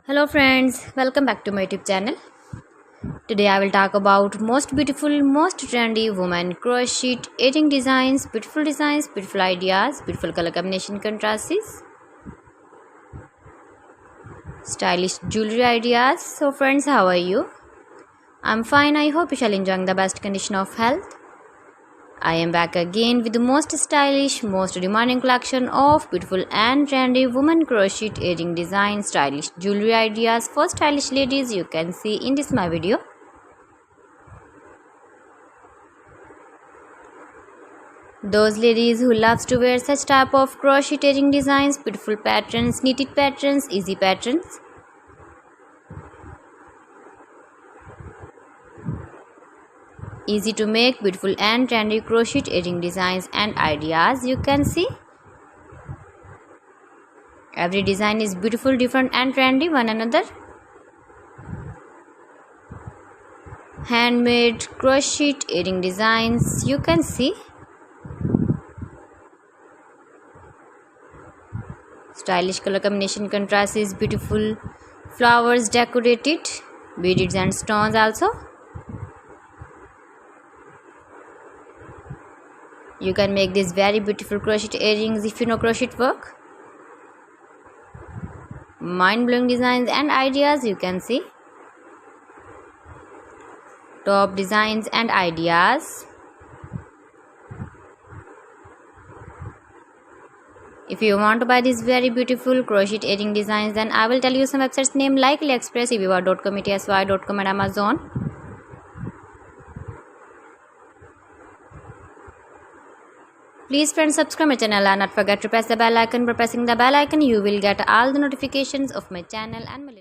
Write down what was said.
Hello friends, welcome back to my YouTube channel. Today I will talk about most beautiful, most trendy women crochet edging designs, beautiful ideas, beautiful color combination contrasts, stylish jewelry ideas. So friends, how are you? I'm fine. I hope you shall enjoy the best condition of health. I am back again with the most stylish, most demanding collection of beautiful and trendy women crochet edging design, stylish jewelry ideas for stylish ladies you can see in this my video. Those ladies who loves to wear such type of crochet edging designs, beautiful patterns, knitted patterns, easy patterns. Easy to make, beautiful and trendy crochet edging designs and ideas you can see. Every design is beautiful, different and trendy one another. Handmade crochet edging designs you can see. Stylish color combination contrast is beautiful. Flowers decorated, beads and stones also. You can make these very beautiful crochet edgings if you know crochet work. Mind-blowing designs and ideas you can see. Top designs and ideas. If you want to buy these very beautiful crochet edging designs, then I will tell you some websites name like AliExpress, eBay.com, etsy.com and Amazon. Please friends, subscribe my channel and not forget to press the bell icon. By pressing the bell icon you will get all the notifications of my channel and my